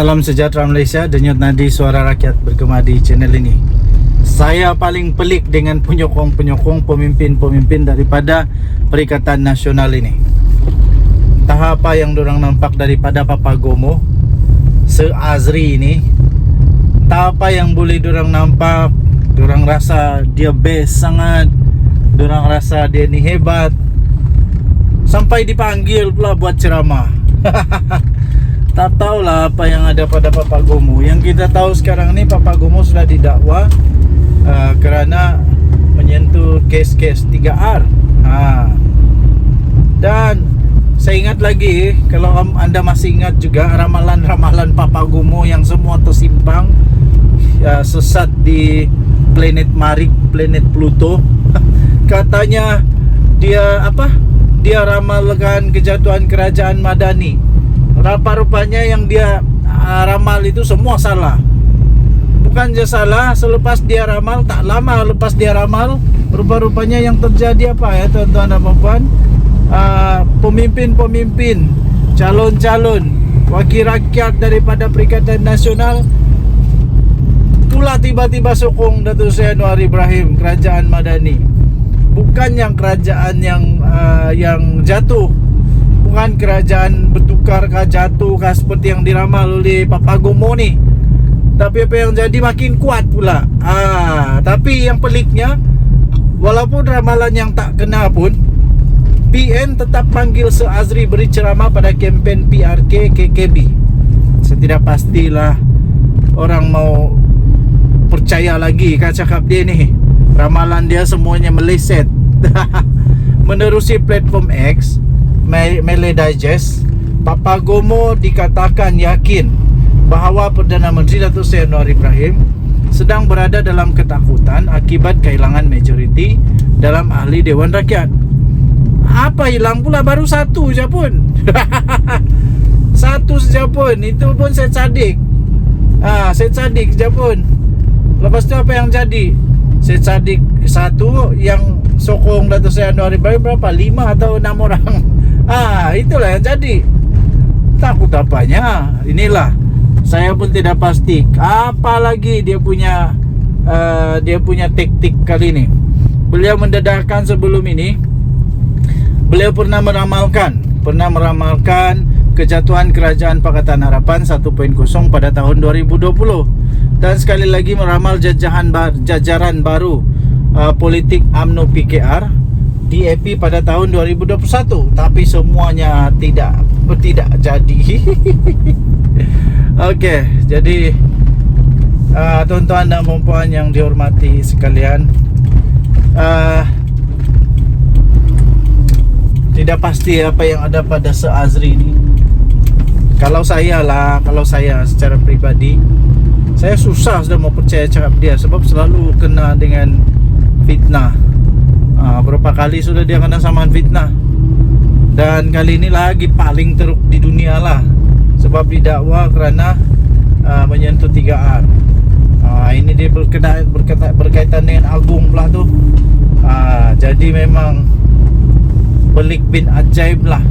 Salam sejahtera Malaysia, denyut nadi suara rakyat bergema di channel ini. Saya paling pelik dengan penyokong-penyokong pemimpin-pemimpin daripada Perikatan Nasional ini. Entah apa yang dorang nampak daripada Papagomo se-Azri ini. Entah apa yang boleh dorang nampak. Dorang rasa dia best sangat. Dorang rasa dia ni hebat. Sampai dipanggil pula buat ceramah. Tak tahulah apa yang ada pada Papagomo. Yang kita tahu sekarang ni Papagomo sudah didakwa kerana menyentuh kes-kes 3R. Dan saya ingat lagi, kalau anda masih ingat juga ramalan-ramalan Papagomo yang semua tersimpang, sesat di planet Marik, planet Pluto. Katanya dia dia ramalkan kejatuhan kerajaan Madani. Rupa-rupanya yang dia ramal itu semua salah. Bukan je salah, selepas dia ramal, tak lama lepas dia ramal, rupa-rupanya yang terjadi apa ya tuan-tuan dan puan-puan, pemimpin-pemimpin, calon-calon wakil rakyat daripada Perikatan Nasional pula tiba-tiba sokong Datuk Seri Anwar Ibrahim, kerajaan Madani. Bukan yang kerajaan yang jatuh, bukan kerajaan bertukar kah, jatuh kah seperti yang diramal oleh Papagomo ni. Tapi apa yang jadi makin kuat pula. Tapi yang peliknya, walaupun ramalan yang tak kena pun, PN tetap panggil se-Azri beri ceramah pada kempen PRK KKB. Setidak pastilah orang mau percaya lagi kan cakap dia ni. Ramalan dia semuanya meleset. Menerusi platform X, Malay Digest, Papagomo dikatakan yakin bahawa Perdana Menteri Datuk Seri Anwar Ibrahim sedang berada dalam ketakutan akibat kehilangan majoriti dalam Ahli Dewan Rakyat. Apa hilang pula? Baru satu je pun. Satu saja pun. Itu pun Syed Saddiq. Syed Saddiq je pun. Lepas tu apa yang jadi? Syed Saddiq satu, yang sokong Datuk Seri Anwar Ibrahim berapa? 5 atau 6 orang. Itulah yang jadi. Takut apanya? Inilah, saya pun tidak pasti apa lagi dia punya taktik kali ini. Beliau mendedahkan sebelum ini, beliau pernah meramalkan kejatuhan kerajaan Pakatan Harapan 1.0 pada tahun 2020. Dan sekali lagi meramal jajaran baru politik UMNO PKR DAP pada tahun 2021. Tapi semuanya tidak jadi. Okey, jadi tuan-tuan dan puan-puan yang dihormati sekalian, tidak pasti apa yang ada pada se-Azri ini. Kalau saya secara peribadi, saya susah sudah mau percaya cakap dia, sebab selalu kena dengan fitnah. Berapa kali sudah dia kena saman fitnah. Dan kali ini lagi paling teruk di dunia lah, sebab didakwa kerana menyentuh 3R. Ini dia berkaitan dengan Agung pula tu. Jadi memang pelik bin ajaib lah,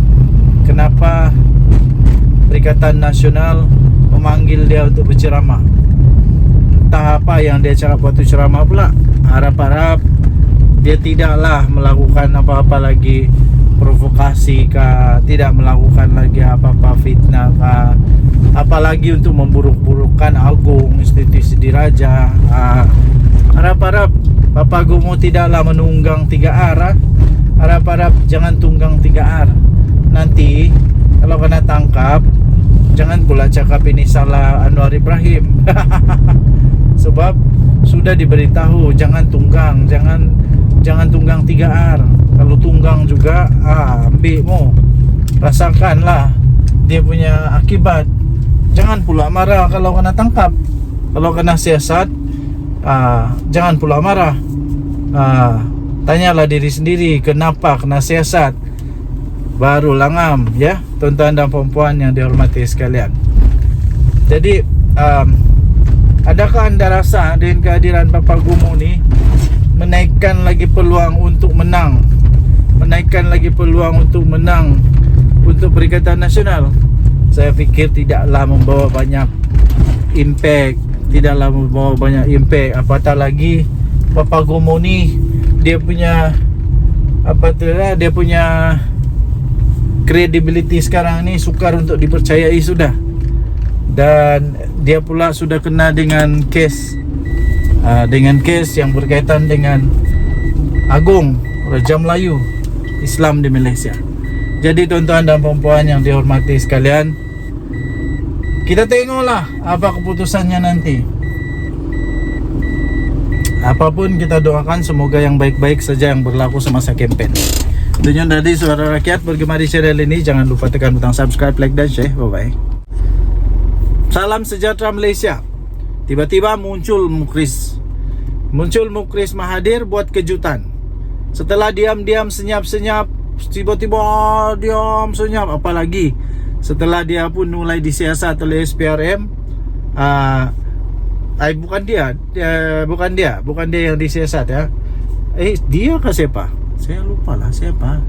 kenapa Perikatan Nasional memanggil dia untuk berceramah. Entah apa yang dia cakap waktu ceramah pula. Harap-harap dia tidaklah melakukan apa-apa lagi provokasi kah, tidak melakukan lagi apa-apa fitnah kah, apalagi untuk memburuk-burukkan Agung, institusi diraja. Harap-harap Papagomo tidaklah menunggang 3R. Harap-harap jangan tunggang 3R. Nanti kalau kena tangkap, jangan pula cakap ini salah Anwar Ibrahim. Sebab sudah diberitahu jangan tunggang, jangan tunggang 3R. Kalau tunggang juga, ambil mo, rasakanlah dia punya akibat. Jangan pula marah kalau kena tangkap. Kalau kena siasat, jangan pula marah. Tanyalah diri sendiri kenapa kena siasat, baru langam, ya tuan-tuan dan puan-puan yang dihormati sekalian. Jadi adakah anda rasa dengan kehadiran Papagomo ni menaikkan lagi peluang untuk menang, untuk Perikatan Nasional? saya pikir tidaklah membawa banyak impact, apatah lagi Papa Gomo ni dia punya dia punya credibility sekarang ni sukar untuk dipercayai sudah. Dan dia pula sudah kena dengan kes yang berkaitan dengan Agung Raja Melayu Islam di Malaysia. Jadi tuan-tuan dan puan-puan yang dihormati sekalian, kita tengoklah apa keputusannya nanti. Apapun kita doakan semoga yang baik-baik saja yang berlaku semasa kempen. Tunjuk dari Suara Rakyat bergema di channel ini. Jangan lupa tekan butang subscribe, like dan share. Bye-bye. Salam sejahtera Malaysia. Tiba-tiba muncul Mukris Mahathir buat kejutan. Setelah diam-diam senyap-senyap, tiba-tiba diam senyap. Apalagi setelah dia pun mulai disiasat oleh SPRM. Bukan dia yang disiasat ya. Dia ke siapa? Saya lupa lah siapa.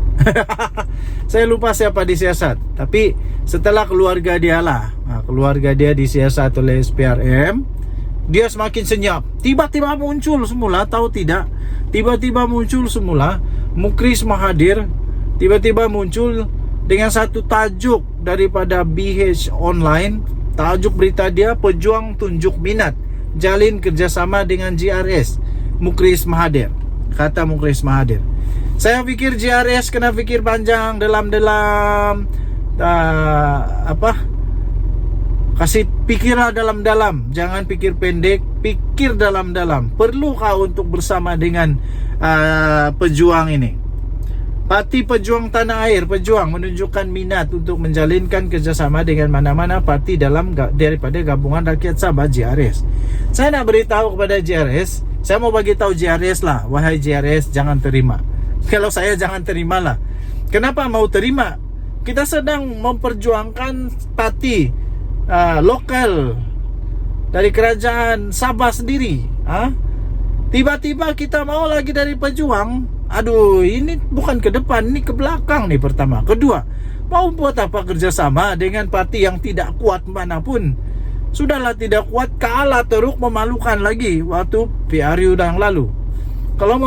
Saya lupa siapa disiasat. Tapi setelah keluarga dia lah, keluarga dia disiasat oleh SPRM, dia semakin senyap. Tiba-tiba muncul semula, tahu tidak? Tiba-tiba muncul semula Mukris Mahathir, tiba-tiba muncul dengan satu tajuk daripada BH Online. Tajuk berita dia, pejuang tunjuk minat jalin kerjasama dengan JRS Mukris Mahathir. Kata Mukris Mahathir, saya pikir JRS kena fikir panjang dalam-dalam, kasih pikirlah dalam-dalam, jangan pikir pendek, pikir dalam-dalam. Perlukah untuk bersama dengan pejuang ini? Parti Pejuang Tanah Air, Pejuang menunjukkan minat untuk menjalinkan kerjasama dengan mana-mana parti daripada Gabungan Rakyat Sabah JRS. Saya nak beritahu kepada JRS, saya mau bagi tahu JRS lah, wahai JRS, jangan terima. Kalau saya jangan terimalah. Kenapa mau terima? Kita sedang memperjuangkan parti lokal dari kerajaan Sabah sendiri. Tiba-tiba kita mau lagi dari Pejuang. Aduh, ini bukan ke depan, ini ke belakang nih pertama. Kedua, mau buat apa kerjasama dengan parti yang tidak kuat manapun? Sudahlah tidak kuat, kalah teruk, memalukan lagi waktu PRU yang lalu. Kalau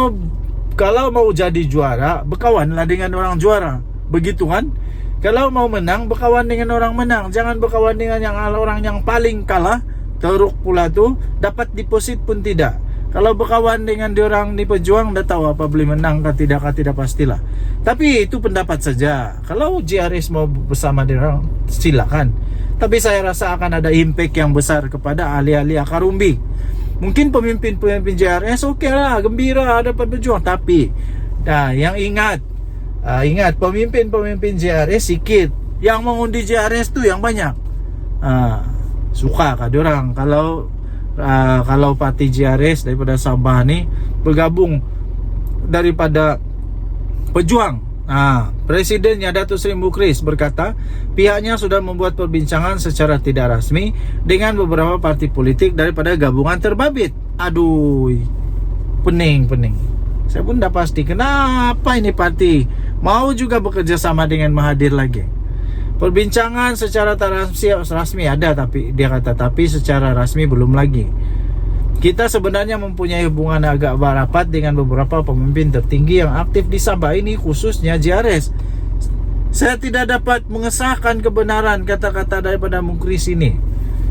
mau jadi juara, berkawanlah dengan orang juara. Begitu kan? Kalau mau menang, berkawan dengan orang menang. Jangan berkawan dengan orang yang paling kalah. Teruk pula tu, dapat deposit pun tidak. Kalau berkawan dengan diorang di Pejuang, dah tahu apa boleh menang kah tidak pastilah. Tapi itu pendapat saja. Kalau JRS mau bersama diorang, silakan. Tapi saya rasa akan ada impact yang besar kepada ahli-ahli akar umbi. Mungkin pemimpin-pemimpin JRS okey lah, gembira dapat berjuang. Tapi yang ingat pemimpin-pemimpin JRS sikit, yang mengundi JRS tu yang banyak. Suka kah diorang kalau parti JRS daripada Sabah ni bergabung daripada Pejuang? Presidennya Datuk Seri Mukris berkata pihaknya sudah membuat perbincangan secara tidak rasmi dengan beberapa parti politik daripada gabungan terbabit. Aduh, pening. Saya pun dah pasti kenapa ini parti mau juga bekerja sama dengan Mahathir lagi. Perbincangan secara tak rasmi ada, tapi dia kata tapi secara rasmi belum lagi. Kita sebenarnya mempunyai hubungan agak rapat dengan beberapa pemimpin tertinggi yang aktif di Sabah ini, khususnya JRS. Saya tidak dapat mengesahkan kebenaran kata-kata daripada Mukris ini.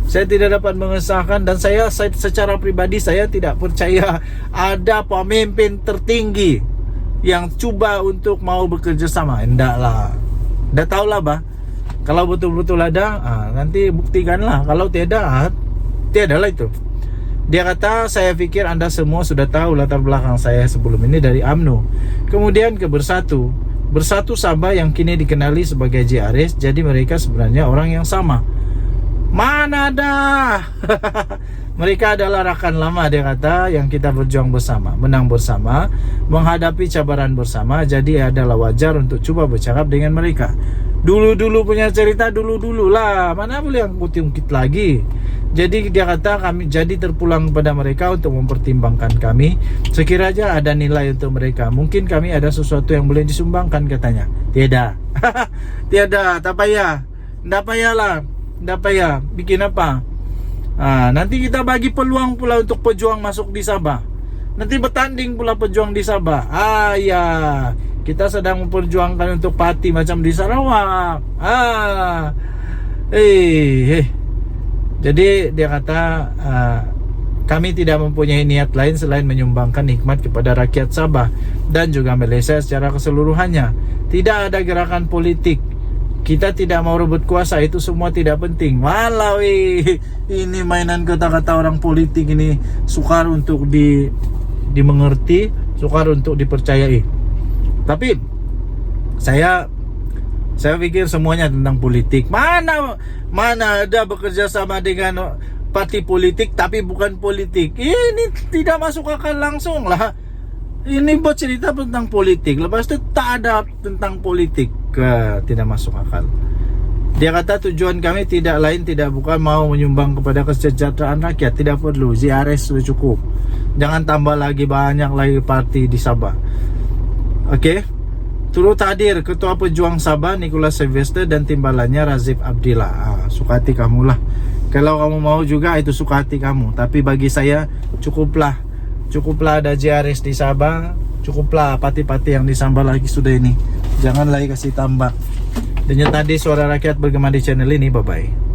Saya tidak dapat mengesahkan, dan saya secara pribadi saya tidak percaya ada pemimpin tertinggi yang cuba untuk mau bekerja sama. Hendaklah. Dah tahulah bah. Kalau betul-betul ada, nanti buktikanlah. Kalau tiada, tiadalah itu. Dia kata, saya pikir anda semua sudah tahu latar belakang saya sebelum ini dari UMNO. Kemudian ke Bersatu Sabah yang kini dikenali sebagai JRS. Jadi mereka sebenarnya orang yang sama. Mana ada? Mereka adalah rakan lama, dia kata, yang kita berjuang bersama, menang bersama, menghadapi cabaran bersama. Jadi adalah wajar untuk coba bercakap dengan mereka. Dulu-dulu punya cerita, dulu-dulu lah. Mana boleh yang ungkit lagi. Jadi dia kata kami jadi terpulang kepada mereka untuk mempertimbangkan kami. Sekiranya ada nilai untuk mereka, mungkin kami ada sesuatu yang boleh disumbangkan, katanya. Tiada. Tiada, tak payah. Nggak payahlah, nggak payah. Bikin apa? Nanti kita bagi peluang pula untuk pejuang masuk di Sabah. Nanti bertanding pula pejuang di Sabah. Ya, kita sedang memperjuangkan untuk parti macam di Sarawak. Jadi dia kata kami tidak mempunyai niat lain selain menyumbangkan nikmat kepada rakyat Sabah dan juga Malaysia secara keseluruhannya. Tidak ada gerakan politik. Kita tidak mau rebut kuasa, itu semua tidak penting. Walau ini mainan kata-kata orang politik ini sukar untuk dimengerti, sukar untuk dipercayai. Tapi saya pikir semuanya tentang politik. Mana ada bekerja sama dengan parti politik tapi bukan politik. Ini tidak masuk akal langsung lah. Ini buat cerita tentang politik, lepas itu tak ada tentang politik. Tidak masuk akal. Dia kata tujuan kami tidak lain tidak bukan mau menyumbang kepada kesejahteraan rakyat. Tidak perlu, ZRS sudah cukup. Jangan tambah lagi banyak lagi parti di Sabah. Oke. Turut hadir Ketua Pejuang Sabah Nicholas Sylvester dan timbalannya Razif Abdillah. Suka hati kamu lah. Kalau kamu mau juga itu suka hati kamu. Tapi bagi saya cukuplah ada JRS di Sabah. Cukuplah parti-parti yang disambal lagi sudah ini. Jangan lagi kasih tambah. Dan tadi suara rakyat bergema di channel ini. Bye bye.